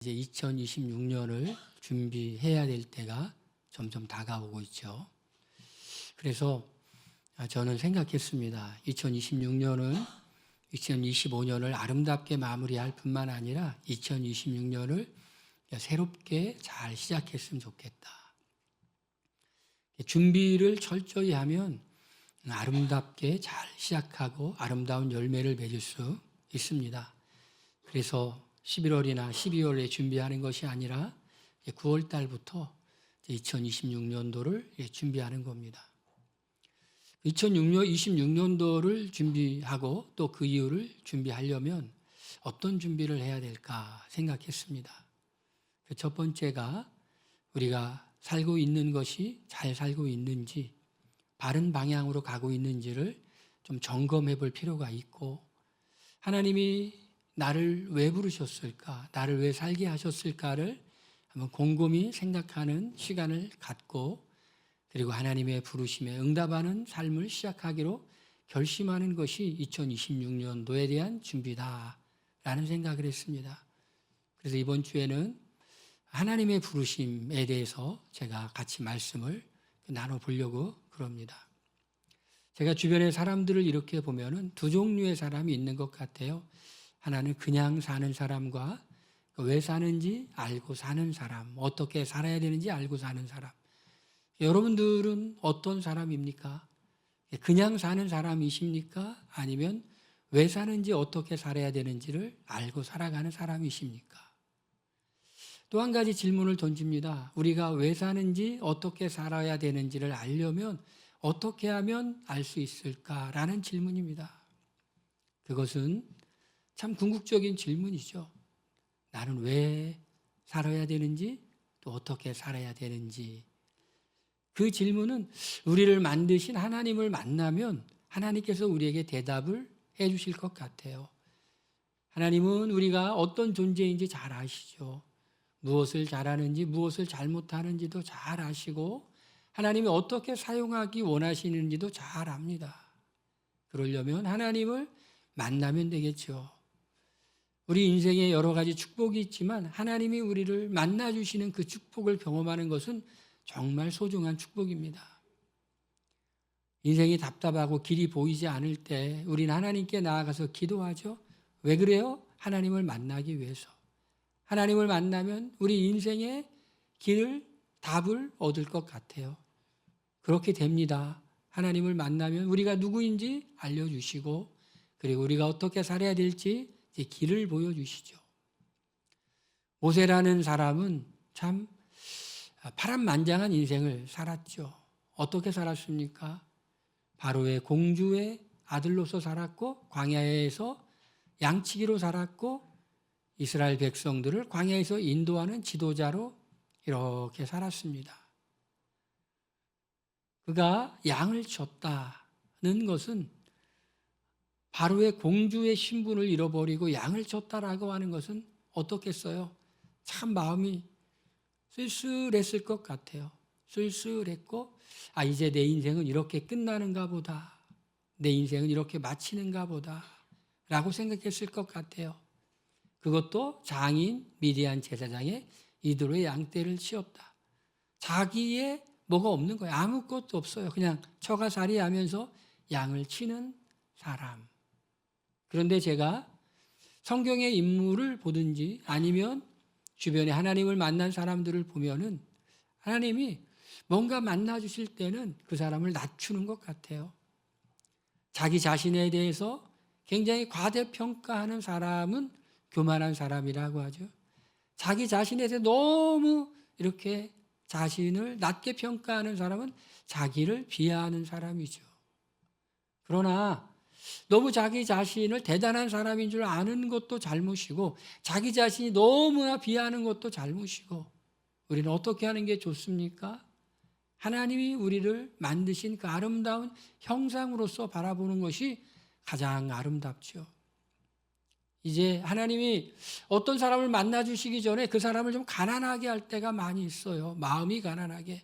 이제 2026년을 준비해야 될 때가 점점 다가오고 있죠. 그래서 저는 생각했습니다. 2026년은 2025년을 아름답게 마무리할 뿐만 아니라 2026년을 새롭게 잘 시작했으면 좋겠다. 준비를 철저히 하면 아름답게 잘 시작하고 아름다운 열매를 맺을 수 있습니다. 그래서 11월이나 12월에 준비하는 것이 아니라 9월 달부터 2026년도를 준비하는 겁니다. 2026년도를 준비하고 또 그 이후를 준비하려면 어떤 준비를 해야 될까 생각했습니다. 첫 번째가 우리가 살고 있는 것이 잘 살고 있는지, 바른 방향으로 가고 있는지를 좀 점검해 볼 필요가 있고, 하나님이 나를 왜 부르셨을까, 나를 왜 살게 하셨을까를 한번 곰곰이 생각하는 시간을 갖고, 그리고 하나님의 부르심에 응답하는 삶을 시작하기로 결심하는 것이 2026년도에 대한 준비다라는 생각을 했습니다. 그래서 이번 주에는 하나님의 부르심에 대해서 제가 같이 말씀을 나눠보려고 그럽니다. 제가 주변의 사람들을 이렇게 보면은 두 종류의 사람이 있는 것 같아요. 하나는 그냥 사는 사람과 왜 사는지 알고 사는 사람, 어떻게 살아야 되는지 알고 사는 사람. 여러분들은 어떤 사람입니까? 그냥 사는 사람이십니까? 아니면 왜 사는지 어떻게 살아야 되는지를 알고 살아가는 사람이십니까? 또 한 가지 질문을 던집니다. 우리가 왜 사는지 어떻게 살아야 되는지를 알려면 어떻게 하면 알 수 있을까라는 질문입니다. 그것은 참 궁극적인 질문이죠. 나는 왜 살아야 되는지 또 어떻게 살아야 되는지. 그 질문은 우리를 만드신 하나님을 만나면 하나님께서 우리에게 대답을 해 주실 것 같아요. 하나님은 우리가 어떤 존재인지 잘 아시죠. 무엇을 잘하는지 무엇을 잘못하는지도 잘 아시고 하나님이 어떻게 사용하기 원하시는지도 잘 압니다. 그러려면 하나님을 만나면 되겠죠. 우리 인생에 여러 가지 축복이 있지만 하나님이 우리를 만나주시는 그 축복을 경험하는 것은 정말 소중한 축복입니다. 인생이 답답하고 길이 보이지 않을 때 우리는 하나님께 나아가서 기도하죠. 왜 그래요? 하나님을 만나기 위해서. 하나님을 만나면 우리 인생의 길을, 답을 얻을 것 같아요. 그렇게 됩니다. 하나님을 만나면 우리가 누구인지 알려주시고 그리고 우리가 어떻게 살아야 될지 길을 보여주시죠. 모세라는 사람은 참 파란만장한 인생을 살았죠. 어떻게 살았습니까? 바로의 공주의 아들로서 살았고 광야에서 양치기로 살았고 이스라엘 백성들을 광야에서 인도하는 지도자로 이렇게 살았습니다. 그가 양을 쳤다는 것은 바로의 공주의 신분을 잃어버리고 양을 쳤다라고 하는 것은 어떻겠어요? 참 마음이 쓸쓸했을 것 같아요. 쓸쓸했고 이제 내 인생은 이렇게 끝나는가 보다. 내 인생은 이렇게 마치는가 보다 라고 생각했을 것 같아요. 그것도 장인 미디안 제사장의 이드로의 양떼를 치었다. 자기의 뭐가 없는 거예요. 아무것도 없어요. 그냥 처가살이 하면서 양을 치는 사람. 그런데 제가 성경의 인물을 보든지 아니면 주변에 하나님을 만난 사람들을 보면은 하나님이 뭔가 만나 주실 때는 그 사람을 낮추는 것 같아요. 자기 자신에 대해서 굉장히 과대평가하는 사람은 교만한 사람이라고 하죠. 자기 자신에 대해서 너무 이렇게 자신을 낮게 평가하는 사람은 자기를 비하하는 사람이죠. 그러나 너무 자기 자신을 대단한 사람인 줄 아는 것도 잘못이고 자기 자신이 너무나 비하하는 것도 잘못이고 우리는 어떻게 하는 게 좋습니까? 하나님이 우리를 만드신 그 아름다운 형상으로서 바라보는 것이 가장 아름답죠. 이제 하나님이 어떤 사람을 만나 주시기 전에 그 사람을 좀 가난하게 할 때가 많이 있어요. 마음이 가난하게.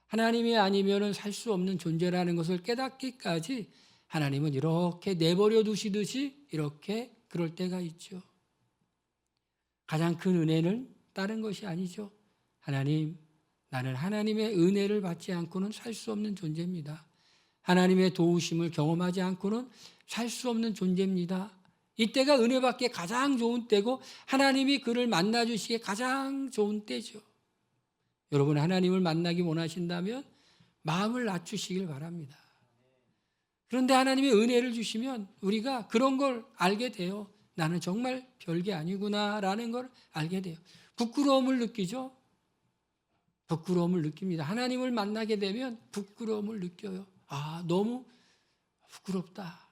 하나님이 아니면은 살 수 없는 존재라는 것을 깨닫기까지 하나님은 이렇게 내버려 두시듯이 이렇게 그럴 때가 있죠. 가장 큰 은혜는 다른 것이 아니죠. 하나님, 나는 하나님의 은혜를 받지 않고는 살 수 없는 존재입니다. 하나님의 도우심을 경험하지 않고는 살 수 없는 존재입니다. 이때가 은혜 받기에 가장 좋은 때고 하나님이 그를 만나주시기에 가장 좋은 때죠. 여러분, 하나님을 만나기 원하신다면 마음을 낮추시길 바랍니다. 그런데 하나님이 은혜를 주시면 우리가 그런 걸 알게 돼요. 나는 정말 별게 아니구나라는 걸 알게 돼요. 부끄러움을 느끼죠. 부끄러움을 느낍니다. 하나님을 만나게 되면 부끄러움을 느껴요. 아, 너무 부끄럽다.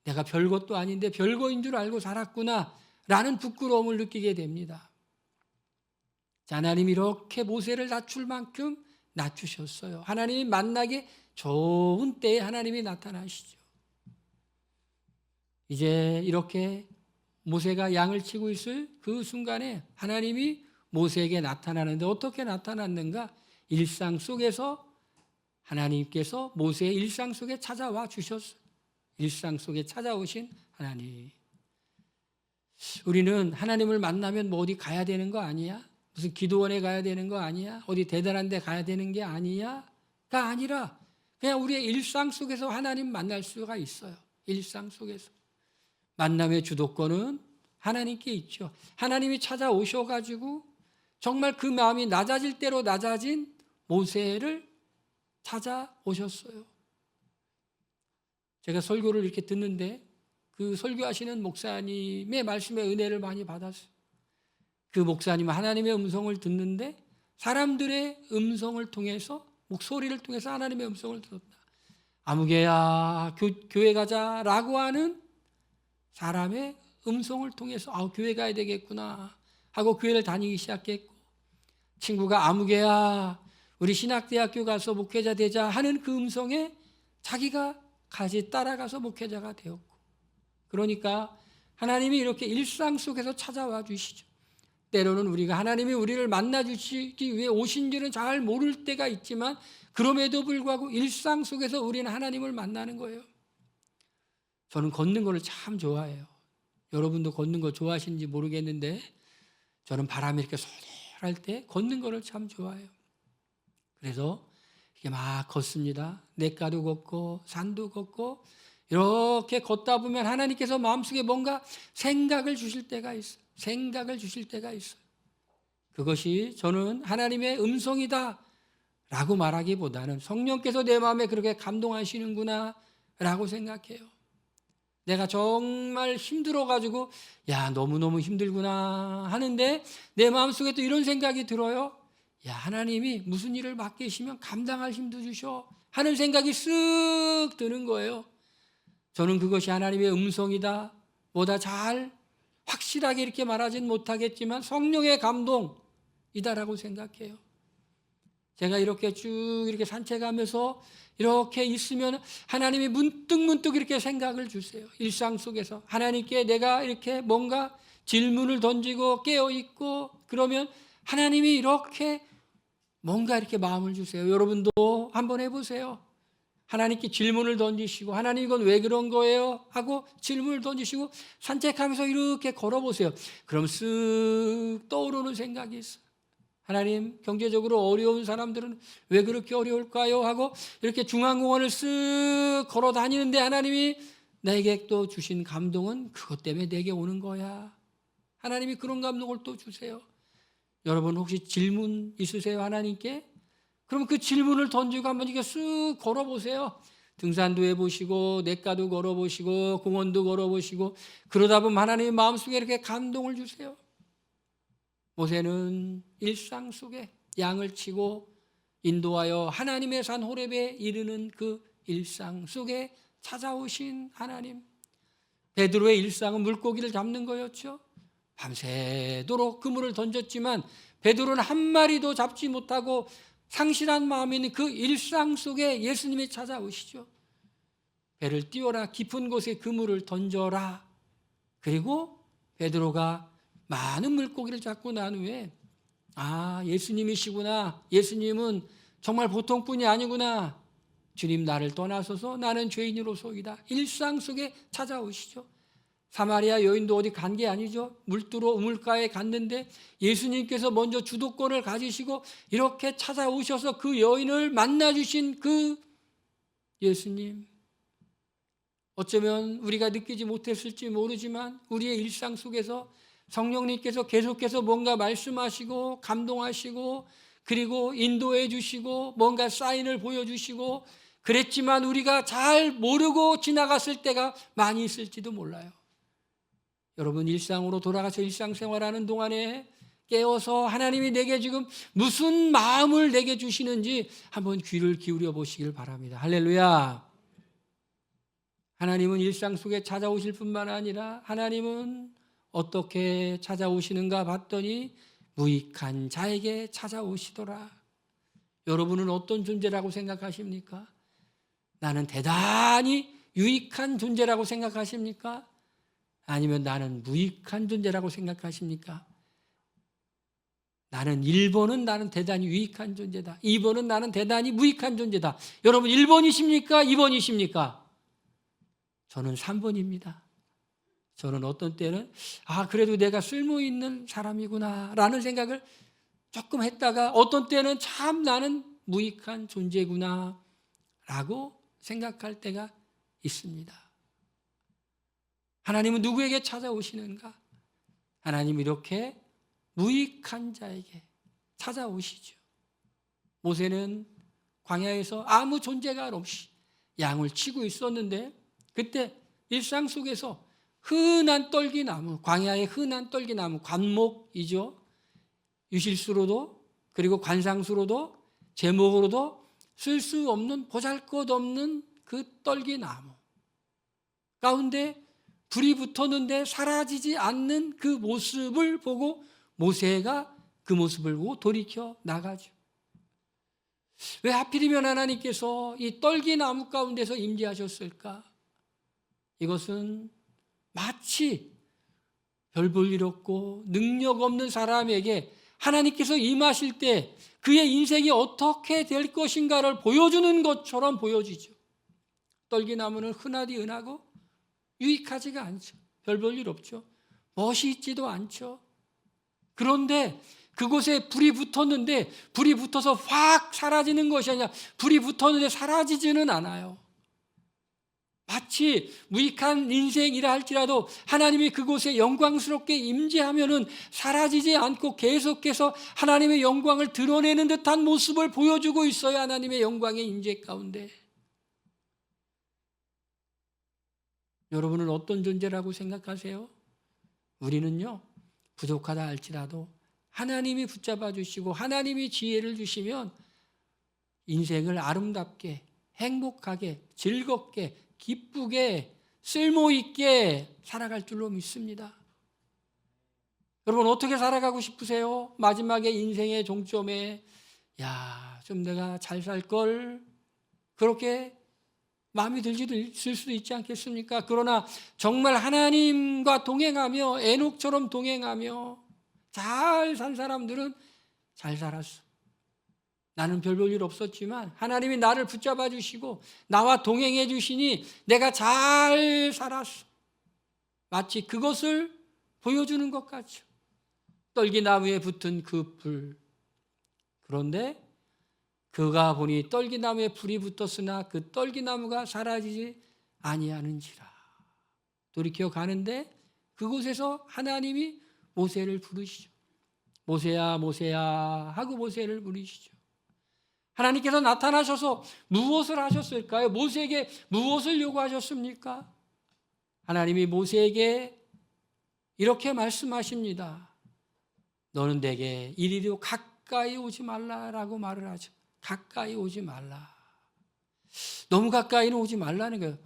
내가 별것도 아닌데 별거인 줄 알고 살았구나 라는 부끄러움을 느끼게 됩니다. 자, 하나님이 이렇게 모세를 낮출 만큼 낮추셨어요. 하나님이 만나기 좋은 때에 하나님이 나타나시죠. 이제 이렇게 모세가 양을 치고 있을 그 순간에 하나님이 모세에게 나타나는데 어떻게 나타났는가? 일상 속에서 하나님께서 모세의 일상 속에 찾아와 주셨어요. 일상 속에 찾아오신 하나님. 우리는 하나님을 만나면 뭐 어디 가야 되는 거 아니야? 무슨 기도원에 가야 되는 거 아니야? 어디 대단한 데 가야 되는 게 아니야? 가 아니라 그냥 우리의 일상 속에서 하나님 만날 수가 있어요. 일상 속에서. 만남의 주도권은 하나님께 있죠. 하나님이 찾아오셔가지고 정말 그 마음이 낮아질 대로 낮아진 모세를 찾아오셨어요. 제가 설교를 이렇게 듣는데 그 설교하시는 목사님의 말씀에 은혜를 많이 받았어요. 그 목사님은 하나님의 음성을 듣는데 사람들의 음성을 통해서 목소리를 통해서 하나님의 음성을 들었다. 아무개야 교회 가자라고 하는 사람의 음성을 통해서 교회 가야 되겠구나 하고 교회를 다니기 시작했고, 친구가 아무개야 우리 신학대학교 가서 목회자 되자 하는 그 음성에 자기가 같이 따라가서 목회자가 되었고, 그러니까 하나님이 이렇게 일상 속에서 찾아와 주시죠. 때로는 우리가 하나님이 우리를 만나 주시기 위해 오신 줄은 잘 모를 때가 있지만 그럼에도 불구하고 일상 속에서 우리는 하나님을 만나는 거예요. 저는 걷는 거를 참 좋아해요. 여러분도 걷는 거 좋아하시는지 모르겠는데 저는 바람이 이렇게 솔솔할 때 걷는 거를 참 좋아해요. 그래서 이렇게 막 걷습니다. 냇가도 걷고 산도 걷고 이렇게 걷다 보면 하나님께서 마음속에 뭔가 생각을 주실 때가 있어요. 생각을 주실 때가 있어요. 그것이 저는 하나님의 음성이다 라고 말하기보다는 성령께서 내 마음에 그렇게 감동하시는구나 라고 생각해요. 내가 정말 힘들어가지고 너무너무 힘들구나 하는데 내 마음속에 또 이런 생각이 들어요. 하나님이 무슨 일을 맡기시면 감당할 힘도 주셔 하는 생각이 쓱 드는 거예요. 저는 그것이 하나님의 음성이다 보다 잘 확실하게 이렇게 말하진 못하겠지만 성령의 감동이다라고 생각해요. 제가 이렇게 쭉 이렇게 산책하면서 이렇게 있으면 하나님이 문득 이렇게 생각을 주세요. 일상 속에서 하나님께 내가 이렇게 뭔가 질문을 던지고 깨어있고 그러면 하나님이 이렇게 뭔가 이렇게 마음을 주세요. 여러분도 한번 해보세요. 하나님께 질문을 던지시고 하나님 이건 왜 그런 거예요? 하고 질문을 던지시고 산책하면서 이렇게 걸어보세요. 그럼 쓱 떠오르는 생각이 있어요. 하나님, 경제적으로 어려운 사람들은 왜 그렇게 어려울까요? 하고 이렇게 중앙공원을 쓱 걸어 다니는데 하나님이 나에게 또 주신 감동은 그것 때문에 내게 오는 거야. 하나님이 그런 감동을 또 주세요. 여러분 혹시 질문 있으세요? 하나님께? 그럼 그 질문을 던지고 한번 이렇게 쓱 걸어보세요. 등산도 해보시고 냇가도 걸어보시고 공원도 걸어보시고 그러다 보면 하나님의 마음속에 이렇게 감동을 주세요. 모세는 일상 속에 양을 치고 인도하여 하나님의 산 호렙에 이르는 그 일상 속에 찾아오신 하나님. 베드로의 일상은 물고기를 잡는 거였죠. 밤새도록 그물을 던졌지만 베드로는 한 마리도 잡지 못하고 상실한 마음이 있는 그 일상 속에 예수님이 찾아오시죠. 배를 띄워라, 깊은 곳에 그물을 던져라. 그리고 베드로가 많은 물고기를 잡고 난 후에 예수님이시구나. 예수님은 정말 보통 분이 아니구나. 주님 나를 떠나소서 나는 죄인으로소이다. 일상 속에 찾아오시죠. 사마리아 여인도 어디 간 게 아니죠. 물두러 우물가에 갔는데 예수님께서 먼저 주도권을 가지시고 이렇게 찾아오셔서 그 여인을 만나주신 그 예수님, 어쩌면 우리가 느끼지 못했을지 모르지만 우리의 일상 속에서 성령님께서 계속해서 뭔가 말씀하시고 감동하시고 그리고 인도해 주시고 뭔가 사인을 보여주시고 그랬지만 우리가 잘 모르고 지나갔을 때가 많이 있을지도 몰라요. 여러분, 일상으로 돌아가서 일상생활하는 동안에 깨어서 하나님이 내게 지금 무슨 마음을 내게 주시는지 한번 귀를 기울여 보시길 바랍니다. 할렐루야. 하나님은 일상 속에 찾아오실 뿐만 아니라 하나님은 어떻게 찾아오시는가 봤더니 무익한 자에게 찾아오시더라. 여러분은 어떤 존재라고 생각하십니까? 나는 대단히 유익한 존재라고 생각하십니까? 아니면 나는 무익한 존재라고 생각하십니까? 나는 1번은 나는 대단히 유익한 존재다. 2번은 나는 대단히 무익한 존재다. 여러분 1번이십니까? 2번이십니까? 저는 3번입니다. 저는 어떤 때는 그래도 내가 쓸모있는 사람이구나 라는 생각을 조금 했다가 어떤 때는 참 나는 무익한 존재구나 라고 생각할 때가 있습니다. 하나님은 누구에게 찾아오시는가? 하나님은 이렇게 무익한 자에게 찾아오시죠. 모세는 광야에서 아무 존재가 없이 양을 치고 있었는데 그때 일상 속에서 흔한 떨기나무, 광야의 흔한 떨기나무, 관목이죠. 유실수로도 그리고 관상수로도 제목으로도 쓸 수 없는 보잘것없는 그 떨기나무 가운데 불이 붙었는데 사라지지 않는 그 모습을 보고 모세가 그 모습을 보고 돌이켜 나가죠. 왜 하필이면 하나님께서 이 떨기나무 가운데서 임재하셨을까? 이것은 마치 별 볼 일 없고 능력 없는 사람에게 하나님께서 임하실 때 그의 인생이 어떻게 될 것인가를 보여주는 것처럼 보여지죠. 떨기나무는 흔하디 흔하고 유익하지가 않죠. 별 볼 일 없죠. 멋이 있지도 않죠. 그런데 그곳에 불이 붙었는데 불이 붙어서 확 사라지는 것이 아니라 불이 붙었는데 사라지지는 않아요. 마치 무익한 인생이라 할지라도 하나님이 그곳에 영광스럽게 임재하면은 사라지지 않고 계속해서 하나님의 영광을 드러내는 듯한 모습을 보여주고 있어요. 하나님의 영광의 임재 가운데. 여러분은 어떤 존재라고 생각하세요? 우리는요, 부족하다 할지라도 하나님이 붙잡아 주시고 하나님이 지혜를 주시면 인생을 아름답게, 행복하게, 즐겁게, 기쁘게, 쓸모있게 살아갈 줄로 믿습니다. 여러분 어떻게 살아가고 싶으세요? 마지막에 인생의 종점에 좀 내가 잘 살 걸 그렇게 마음이 들지도 있을 수도 있지 않겠습니까? 그러나 정말 하나님과 동행하며 에녹처럼 동행하며 잘 산 사람들은 잘 살았어. 나는 별 볼 일 없었지만 하나님이 나를 붙잡아 주시고 나와 동행해 주시니 내가 잘 살았어. 마치 그것을 보여주는 것 같죠. 떨기나무에 붙은 그 불. 그런데 그가 보니 떨기나무에 불이 붙었으나 그 떨기나무가 사라지지 아니하는지라. 돌이켜 가는데 그곳에서 하나님이 모세를 부르시죠. 모세야 모세야 하고 모세를 부르시죠. 하나님께서 나타나셔서 무엇을 하셨을까요? 모세에게 무엇을 요구하셨습니까? 하나님이 모세에게 이렇게 말씀하십니다. 너는 내게 이리로 가까이 오지 말라라고 말을 하죠. 가까이 오지 말라. 너무 가까이는 오지 말라는 거예요.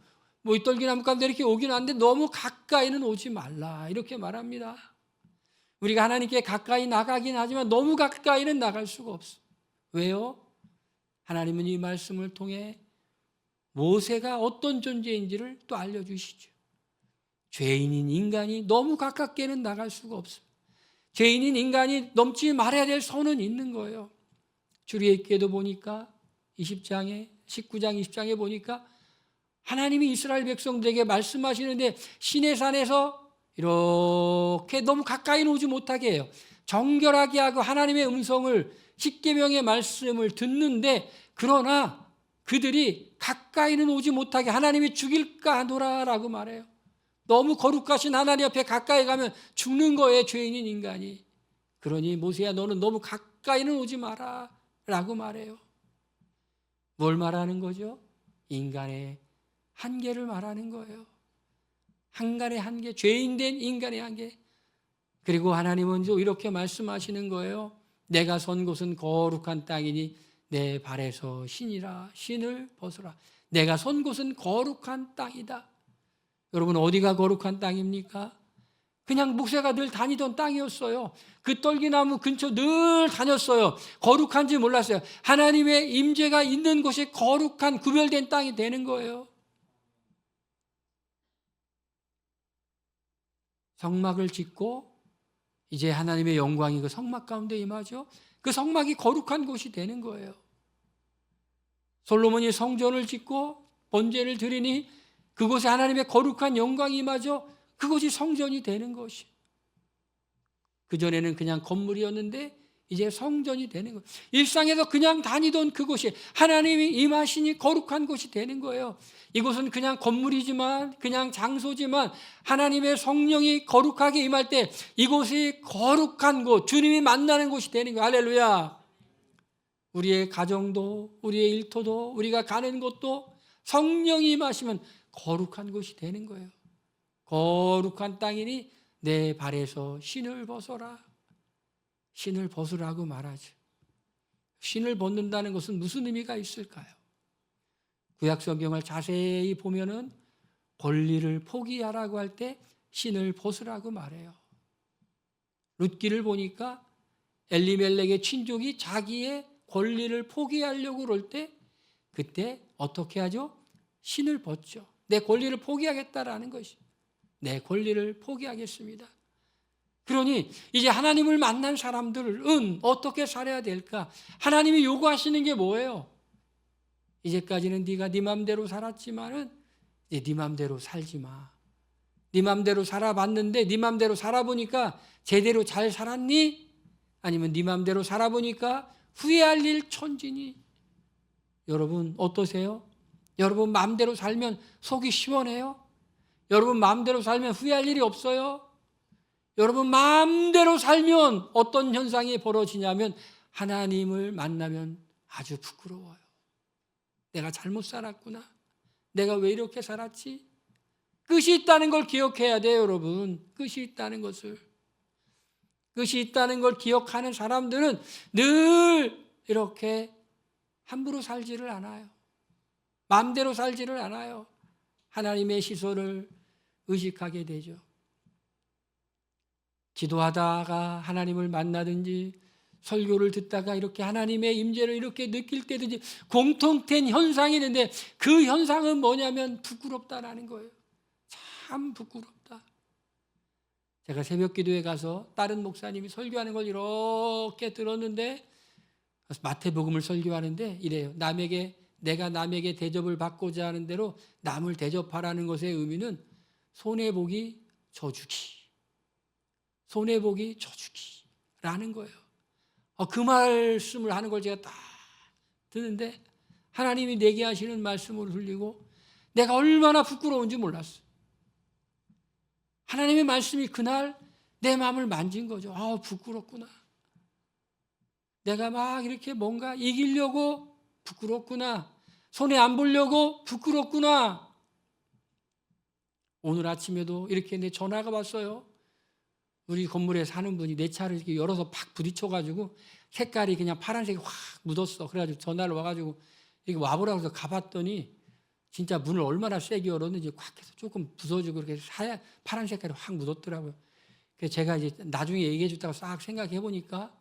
이 떨기나무 가운데 이렇게 오긴 하는데 너무 가까이는 오지 말라 이렇게 말합니다. 우리가 하나님께 가까이 나가긴 하지만 너무 가까이는 나갈 수가 없어. 왜요? 하나님은 이 말씀을 통해 모세가 어떤 존재인지를 또 알려주시죠. 죄인인 인간이 너무 가깝게는 나갈 수가 없어요. 죄인인 인간이 넘지 말아야 될 선은 있는 거예요. 출애굽기에도 보니까 19장 20장에 보니까 하나님이 이스라엘 백성들에게 말씀하시는데 시내산에서 이렇게 너무 가까이는 오지 못하게 해요. 정결하게 하고 하나님의 음성을 십계명의 말씀을 듣는데 그러나 그들이 가까이는 오지 못하게 하나님이 죽일까 하노라라고 말해요. 너무 거룩하신 하나님 앞에 가까이 가면 죽는 거예요, 죄인인 인간이. 그러니 모세야 너는 너무 가까이는 오지 마라 라고 말해요. 뭘 말하는 거죠? 인간의 한계를 말하는 거예요. 인간의 한계, 죄인된 인간의 한계. 그리고 하나님은 이렇게 말씀하시는 거예요. 내가 선 곳은 거룩한 땅이니 내 발에서 신이라 신을 벗으라. 내가 선 곳은 거룩한 땅이다. 여러분 어디가 거룩한 땅입니까? 그냥 모세가 늘 다니던 땅이었어요. 그 떨기나무 근처 늘 다녔어요. 거룩한지 몰랐어요. 하나님의 임재가 있는 곳이 거룩한 구별된 땅이 되는 거예요. 성막을 짓고 이제 하나님의 영광이 그 성막 가운데 임하죠. 그 성막이 거룩한 곳이 되는 거예요. 솔로몬이 성전을 짓고 번제를 드리니 그곳에 하나님의 거룩한 영광이 임하죠. 그것이 성전이 되는 것이. 그전에는 그냥 건물이었는데 이제 성전이 되는 거예요. 일상에서 그냥 다니던 그곳이 하나님이 임하시니 거룩한 곳이 되는 거예요. 이곳은 그냥 건물이지만 그냥 장소지만 하나님의 성령이 거룩하게 임할 때 이곳이 거룩한 곳, 주님이 만나는 곳이 되는 거예요. 할렐루야. 우리의 가정도 우리의 일터도 우리가 가는 곳도 성령이 임하시면 거룩한 곳이 되는 거예요. 거룩한 땅이니 내 발에서 신을 벗어라. 신을 벗으라고 말하죠. 신을 벗는다는 것은 무슨 의미가 있을까요? 구약 성경을 자세히 보면은 권리를 포기하라고 할 때 신을 벗으라고 말해요. 룻기를 보니까 엘리멜렉의 친족이 자기의 권리를 포기하려고 그럴 때 그때 어떻게 하죠? 신을 벗죠. 내 권리를 포기하겠다라는 것이. 내 권리를 포기하겠습니다. 그러니 이제 하나님을 만난 사람들은 어떻게 살아야 될까? 하나님이 요구하시는 게 뭐예요? 이제까지는 네가 네 맘대로 살았지만은 이제 네 맘대로 살지 마. 네 맘대로 살아봤는데 네 맘대로 살아보니까 제대로 잘 살았니? 아니면 네 맘대로 살아보니까 후회할 일 천지니? 여러분 어떠세요? 여러분 마음대로 살면 속이 시원해요? 여러분 마음대로 살면 후회할 일이 없어요? 여러분 마음대로 살면 어떤 현상이 벌어지냐면 하나님을 만나면 아주 부끄러워요. 내가 잘못 살았구나. 내가 왜 이렇게 살았지? 끝이 있다는 걸 기억해야 돼요, 여러분. 끝이 있다는 것을. 끝이 있다는 걸 기억하는 사람들은 늘 이렇게 함부로 살지를 않아요. 마음대로 살지를 않아요. 하나님의 시선을 의식하게 되죠. 기도하다가 하나님을 만나든지 설교를 듣다가 이렇게 하나님의 임재를 이렇게 느낄 때든지 공통된 현상이 있는데 그 현상은 뭐냐면 부끄럽다라는 거예요. 참 부끄럽다. 제가 새벽 기도에 가서 다른 목사님이 설교하는 걸 이렇게 들었는데 마태복음을 설교하는데 이래요. 내가 남에게 대접을 받고자 하는 대로 남을 대접하라는 것의 의미는 손해보기 져주기. 손해보기 져주기라는 거예요. 그 말씀을 하는 걸 제가 딱 듣는데 하나님이 내게 하시는 말씀을 흘리고 내가 얼마나 부끄러운지 몰랐어. 하나님의 말씀이 그날 내 마음을 만진 거죠. 부끄럽구나. 내가 막 이렇게 뭔가 이기려고 부끄럽구나. 손해 안 보려고 부끄럽구나. 오늘 아침에도 이렇게 내 전화가 왔어요. 우리 건물에 사는 분이 내 차를 이렇게 열어서 팍 부딪혀가지고 색깔이 그냥 파란색이 확 묻었어. 그래가지고 전화를 와가지고 이렇게 와보라고 해서 가봤더니 진짜 문을 얼마나 세게 열었는지 꽉 해서 조금 부서지고 이렇게 파란 색깔이 확 묻었더라고요. 그래서 제가 이제 나중에 얘기해 줬다고 싹 생각해 보니까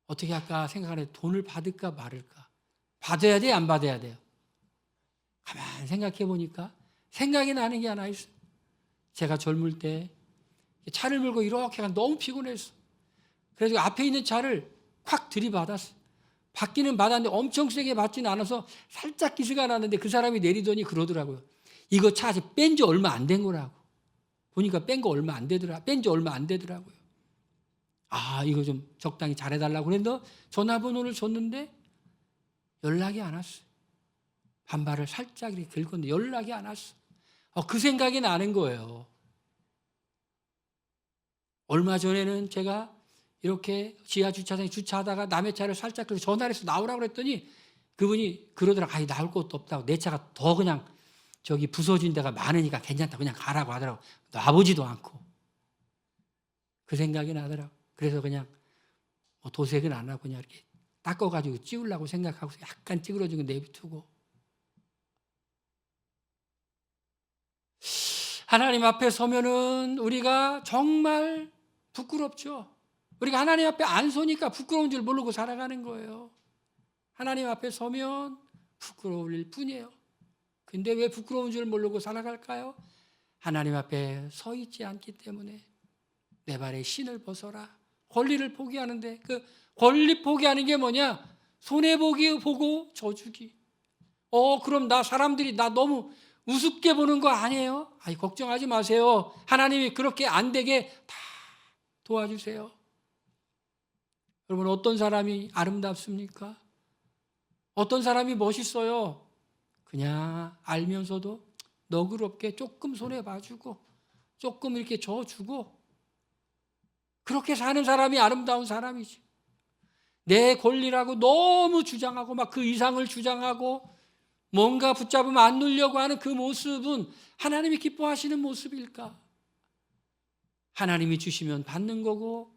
어떻게 할까 생각하는데 돈을 받을까 말을까. 받아야 돼, 안 받아야 돼요? 가만히 생각해 보니까 생각이 나는 게 하나 있어요. 제가 젊을 때 차를 몰고 이렇게 너무 피곤했어. 그래서 앞에 있는 차를 확 들이받았어. 받기는 받았는데 엄청 세게 받지는 않아서 살짝 기스가 났는데 그 사람이 내리더니 그러더라고요. 이거 차 아직 뺀 지 얼마 안 된 거라고. 보니까 뺀 지 얼마 안 되더라고요. 아, 이거 좀 적당히 잘해달라고 그랬는데 전화번호를 줬는데 연락이 안 왔어요. 반발을 살짝 이렇게 긁었는데 연락이 안 왔어. 그 생각이 나는 거예요. 얼마 전에는 제가 이렇게 지하 주차장에 주차하다가 남의 차를 살짝 전화를 해서 나오라고 그랬더니 그분이 그러더라고. 아니, 나올 것도 없다고. 내 차가 더 그냥 저기 부서진 데가 많으니까 괜찮다. 그냥 가라고 하더라고. 놔보지도 않고. 그 생각이 나더라고. 그래서 그냥 도색은 안 하고 그냥 이렇게 닦아가지고 찍으려고 생각하고 약간 찌그러지고 내비두고. 하나님 앞에 서면은 우리가 정말 부끄럽죠. 우리가 하나님 앞에 안 서니까 부끄러운 줄 모르고 살아가는 거예요. 하나님 앞에 서면 부끄러울 일 뿐이에요. 근데 왜 부끄러운 줄 모르고 살아갈까요? 하나님 앞에 서 있지 않기 때문에. 내 발에 신을 벗어라. 권리를 포기하는데 그 권리 포기하는 게 뭐냐? 손해보기 보고 져주기. 그럼 사람들이 나 너무 우습게 보는 거 아니에요? 아니, 걱정하지 마세요. 하나님이 그렇게 안 되게 다 도와주세요. 여러분, 어떤 사람이 아름답습니까? 어떤 사람이 멋있어요? 그냥 알면서도 너그럽게 조금 손해봐주고 조금 이렇게 져주고 그렇게 사는 사람이 아름다운 사람이지. 내 권리라고 너무 주장하고 막 그 이상을 주장하고 뭔가 붙잡으면 안 누려고 하는 그 모습은 하나님이 기뻐하시는 모습일까? 하나님이 주시면 받는 거고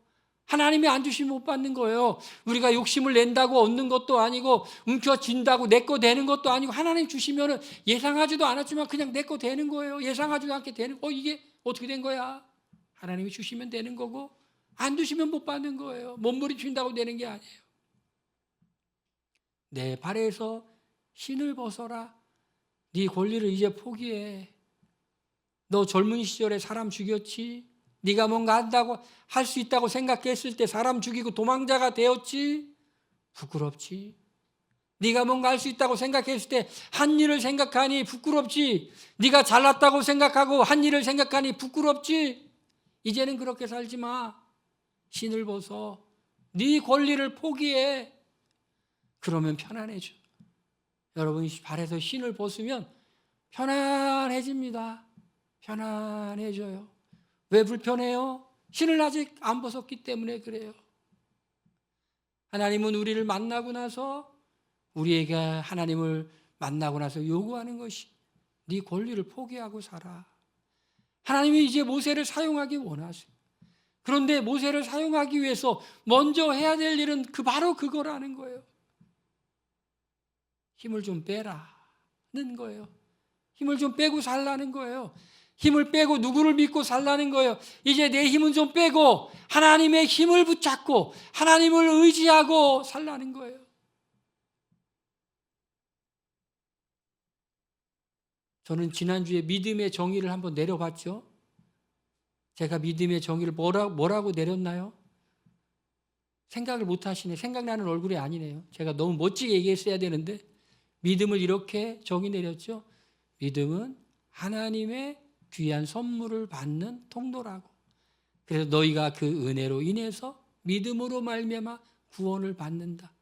하나님이 안 주시면 못 받는 거예요. 우리가 욕심을 낸다고 얻는 것도 아니고 움켜쥔다고 내 거 되는 것도 아니고 하나님 주시면 예상하지도 않았지만 그냥 내 거 되는 거예요. 예상하지도 않게 되는 이게 어떻게 된 거야? 하나님이 주시면 되는 거고 안 주시면 못 받는 거예요. 몸부림친다고 되는 게 아니에요. 내 발에서 신을 벗어라. 네 권리를 이제 포기해. 너 젊은 시절에 사람 죽였지? 네가 뭔가 한다고 할 수 있다고 생각했을 때 사람 죽이고 도망자가 되었지? 부끄럽지? 네가 뭔가 할 수 있다고 생각했을 때 한 일을 생각하니 부끄럽지? 네가 잘났다고 생각하고 한 일을 생각하니 부끄럽지? 이제는 그렇게 살지 마. 신을 벗어. 네 권리를 포기해. 그러면 편안해져. 여러분이 발에서 신을 벗으면 편안해집니다. 편안해져요. 왜 불편해요? 신을 아직 안 벗었기 때문에 그래요. 하나님은 우리를 만나고 나서 우리에게 하나님을 만나고 나서 요구하는 것이 네 권리를 포기하고 살아. 하나님이 이제 모세를 사용하기 원하세요. 그런데 모세를 사용하기 위해서 먼저 해야 될 일은 바로 그거라는 거예요. 힘을 좀 빼라는 거예요. 힘을 좀 빼고 살라는 거예요. 힘을 빼고 누구를 믿고 살라는 거예요. 이제 내 힘은 좀 빼고 하나님의 힘을 붙잡고 하나님을 의지하고 살라는 거예요. 저는 지난주에 믿음의 정의를 한번 내려봤죠. 제가 믿음의 정의를 뭐라고 내렸나요? 생각을 못 하시네. 생각나는 얼굴이 아니네요. 제가 너무 멋지게 얘기했어야 되는데 믿음을 이렇게 정의 내렸죠. 믿음은 하나님의 귀한 선물을 받는 통로라고. 그래서 너희가 그 은혜로 인해서 믿음으로 말미암아 구원을 받는다.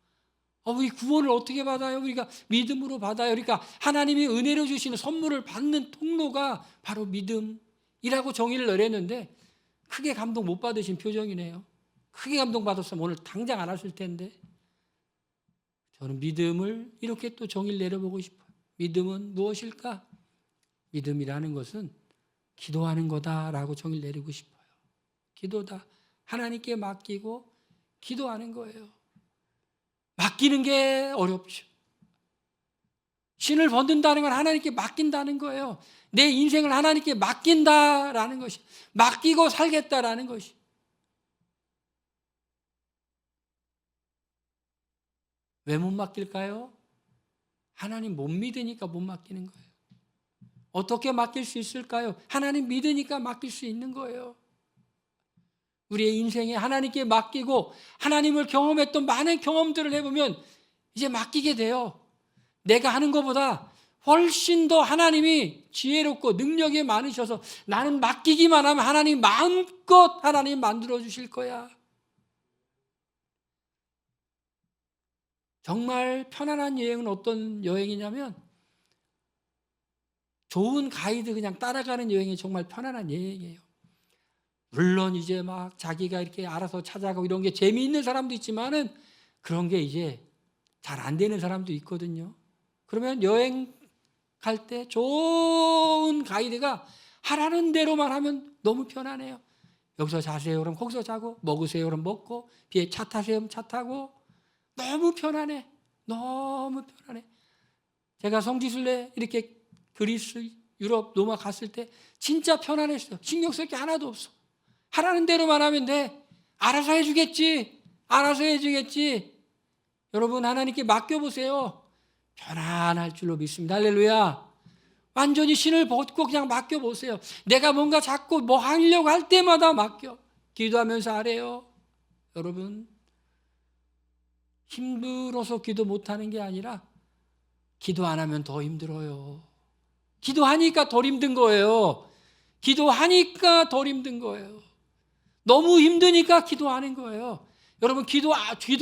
이 구원을 어떻게 받아요? 우리가 믿음으로 받아요. 그러니까 하나님이 은혜로 주시는 선물을 받는 통로가 바로 믿음이라고 정의를 내렸는데 크게 감동 못 받으신 표정이네요. 크게 감동받았으면 오늘 당장 안 하실 텐데 저는 믿음을 이렇게 또 정의를 내려보고 싶어요. 믿음은 무엇일까? 믿음이라는 것은 기도하는 거다라고 정의를 내리고 싶어요. 기도다. 하나님께 맡기고 기도하는 거예요. 맡기는 게 어렵죠. 신을 벗는다는 건 하나님께 맡긴다는 거예요. 내 인생을 하나님께 맡긴다라는 것이, 맡기고 살겠다라는 것이. 왜 못 맡길까요? 하나님 못 믿으니까 못 맡기는 거예요. 어떻게 맡길 수 있을까요? 하나님 믿으니까 맡길 수 있는 거예요. 우리의 인생에 하나님께 맡기고 하나님을 경험했던 많은 경험들을 해보면 이제 맡기게 돼요. 내가 하는 것보다 훨씬 더 하나님이 지혜롭고 능력이 많으셔서 나는 맡기기만 하면 하나님 마음껏 하나님 만들어 주실 거야. 정말 편안한 여행은 어떤 여행이냐면 좋은 가이드 그냥 따라가는 여행이 정말 편안한 여행이에요. 물론 이제 막 자기가 이렇게 알아서 찾아가고 이런 게 재미있는 사람도 있지만은 그런 게 이제 잘 안 되는 사람도 있거든요. 그러면 여행 갈 때 좋은 가이드가 하라는 대로만 하면 너무 편안해요. 여기서 자세요 그럼 거기서 자고, 먹으세요 그럼 먹고, 비에 차 타세요 그럼 차 타고, 너무 편안해. 너무 편안해. 제가 성지순례 이렇게 그리스, 유럽, 로마 갔을 때 진짜 편안했어요. 신경 쓸 게 하나도 없어. 하라는 대로만 하면 돼. 알아서 해주겠지. 알아서 해주겠지. 여러분 하나님께 맡겨보세요. 편안할 줄로 믿습니다. 할렐루야. 완전히 신을 벗고 그냥 맡겨보세요. 내가 뭔가 자꾸 뭐 하려고 할 때마다 맡겨. 기도하면서 하래요. 여러분 힘들어서 기도 못하는 게 아니라 기도 안 하면 더 힘들어요. 기도하니까 덜 힘든 거예요. 기도하니까 덜 힘든 거예요. 너무 힘드니까 기도하는 거예요. 여러분 기도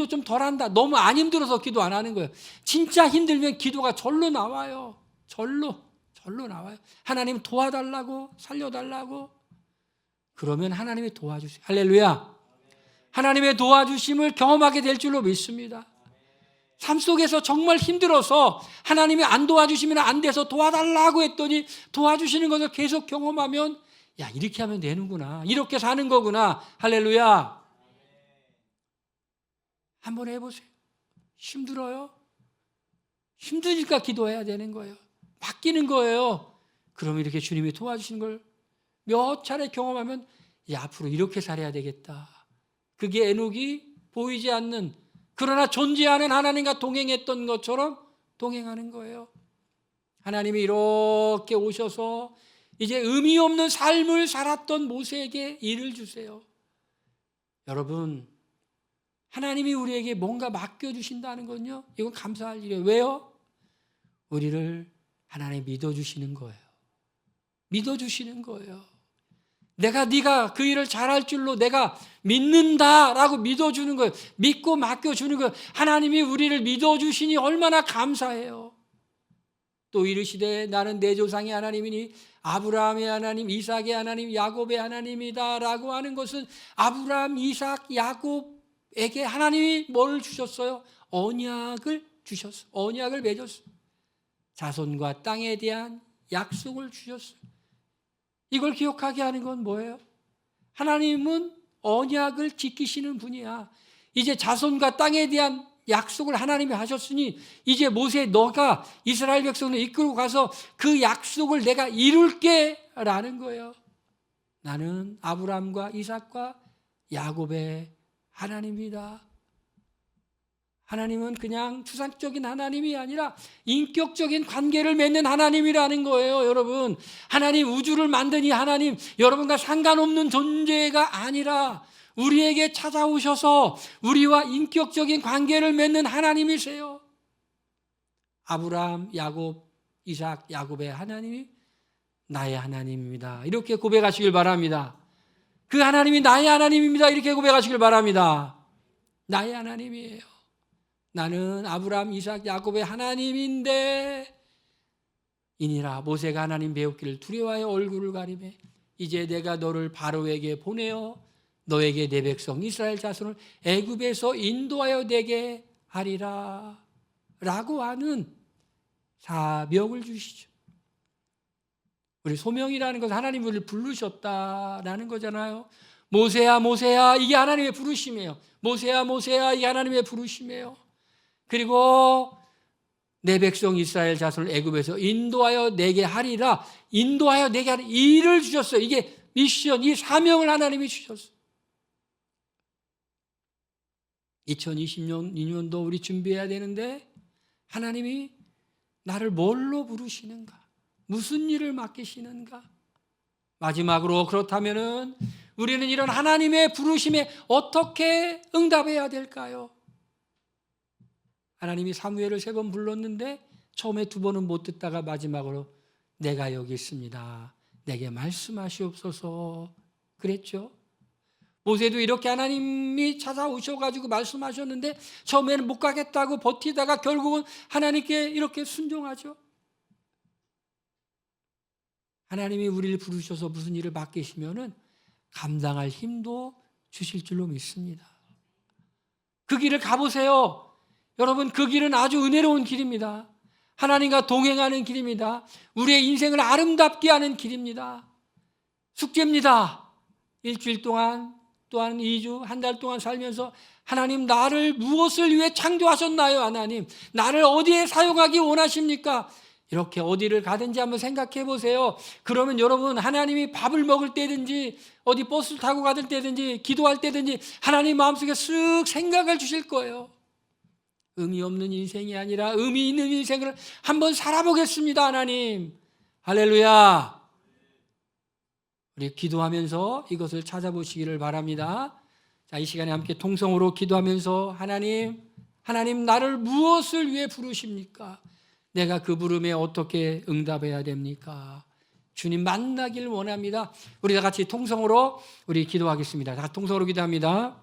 좀 덜한다. 너무 안 힘들어서 기도 안 하는 거예요. 진짜 힘들면 기도가 절로 나와요. 절로 나와요. 하나님 도와달라고, 살려달라고. 그러면 하나님이 도와주세요. 할렐루야. 하나님의 도와주심을 경험하게 될 줄로 믿습니다. 삶 속에서 정말 힘들어서 하나님이 안 도와주시면 안 돼서 도와달라고 했더니 도와주시는 것을 계속 경험하면 야, 이렇게 하면 되는구나. 이렇게 사는 거구나. 할렐루야. 한번 해보세요. 힘들어요? 힘드니까 기도해야 되는 거예요. 맡기는 거예요. 그럼 이렇게 주님이 도와주시는 걸 몇 차례 경험하면 야, 앞으로 이렇게 살아야 되겠다. 그게 에녹이 보이지 않는 그러나 존재하는 하나님과 동행했던 것처럼 동행하는 거예요. 하나님이 이렇게 오셔서 이제 의미 없는 삶을 살았던 모세에게 일을 주세요. 여러분 하나님이 우리에게 뭔가 맡겨주신다는 건요, 이건 감사할 일이에요. 왜요? 우리를 하나님 믿어주시는 거예요. 믿어주시는 거예요. 네가 그 일을 잘할 줄로 내가 믿는다라고 믿어주는 거예요. 믿고 맡겨주는 거예요. 하나님이 우리를 믿어주시니 얼마나 감사해요. 또 이르시되 나는 내 조상의 하나님이니 아브라함의 하나님, 이삭의 하나님, 야곱의 하나님이다 라고 하는 것은 아브라함, 이삭, 야곱에게 하나님이 뭘 주셨어요? 언약을 주셨어요. 언약을 맺었어요. 자손과 땅에 대한 약속을 주셨어요. 이걸 기억하게 하는 건 뭐예요? 하나님은 언약을 지키시는 분이야. 이제 자손과 땅에 대한 약속을 하나님이 하셨으니 이제 모세 너가 이스라엘 백성을 이끌고 가서 그 약속을 내가 이룰게 라는 거예요. 나는 아브라함과 이삭과 야곱의 하나님이다. 하나님은 그냥 추상적인 하나님이 아니라 인격적인 관계를 맺는 하나님이라는 거예요. 여러분, 하나님 우주를 만든 이 하나님, 여러분과 상관없는 존재가 아니라 우리에게 찾아오셔서 우리와 인격적인 관계를 맺는 하나님이세요. 아브라함, 야곱, 이삭, 야곱의 하나님이 나의 하나님입니다. 이렇게 고백하시길 바랍니다. 그 하나님이 나의 하나님입니다. 이렇게 고백하시길 바랍니다. 나의 하나님이에요. 나는 아브라함, 이삭, 야곱의 하나님인데 이니라 모세가 하나님 배웠기를 두려워하여 얼굴을 가리매 이제 내가 너를 바로에게 보내어 너에게 내 백성 이스라엘 자손을 애굽에서 인도하여 내게 하리라 라고 하는 사명을 주시죠. 우리 소명이라는 것은 하나님 우리를 부르셨다라는 거잖아요. 모세야 모세야 이게 하나님의 부르심이에요. 모세야 모세야 이게 하나님의 부르심이에요. 그리고 내 백성 이스라엘 자손을 애굽에서 인도하여 내게 하리라. 인도하여 내게 하리라. 일을 주셨어요. 이게 미션, 이 사명을 하나님이 주셨어요. 2020년도 우리 준비해야 되는데 하나님이 나를 뭘로 부르시는가? 무슨 일을 맡기시는가? 마지막으로 그렇다면은 우리는 이런 하나님의 부르심에 어떻게 응답해야 될까요? 하나님이 사무엘을 3번 불렀는데 처음에 2번은 못 듣다가 마지막으로 내가 여기 있습니다. 내게 말씀하시옵소서 그랬죠. 모세도 이렇게 하나님이 찾아오셔가지고 말씀하셨는데 처음에는 못 가겠다고 버티다가 결국은 하나님께 이렇게 순종하죠. 하나님이 우리를 부르셔서 무슨 일을 맡기시면은 감당할 힘도 주실 줄로 믿습니다. 그 길을 가보세요. 여러분, 그 길은 아주 은혜로운 길입니다. 하나님과 동행하는 길입니다. 우리의 인생을 아름답게 하는 길입니다. 숙제입니다. 일주일 동안 또한 2주, 한 달 동안 살면서 하나님 나를 무엇을 위해 창조하셨나요? 하나님 나를 어디에 사용하기 원하십니까? 이렇게 어디를 가든지 한번 생각해 보세요. 그러면 여러분 하나님이 밥을 먹을 때든지 어디 버스를 타고 가들 때든지 기도할 때든지 하나님 마음속에 쓱 생각을 주실 거예요. 의미 없는 인생이 아니라 의미 있는 인생을 한번 살아보겠습니다. 하나님 할렐루야. 우리 기도하면서 이것을 찾아보시기를 바랍니다. 자, 이 시간에 함께 통성으로 기도하면서 하나님 나를 무엇을 위해 부르십니까? 내가 그 부름에 어떻게 응답해야 됩니까? 주님 만나길 원합니다. 우리 다 같이 통성으로 우리 기도하겠습니다. 다 통성으로 기도합니다.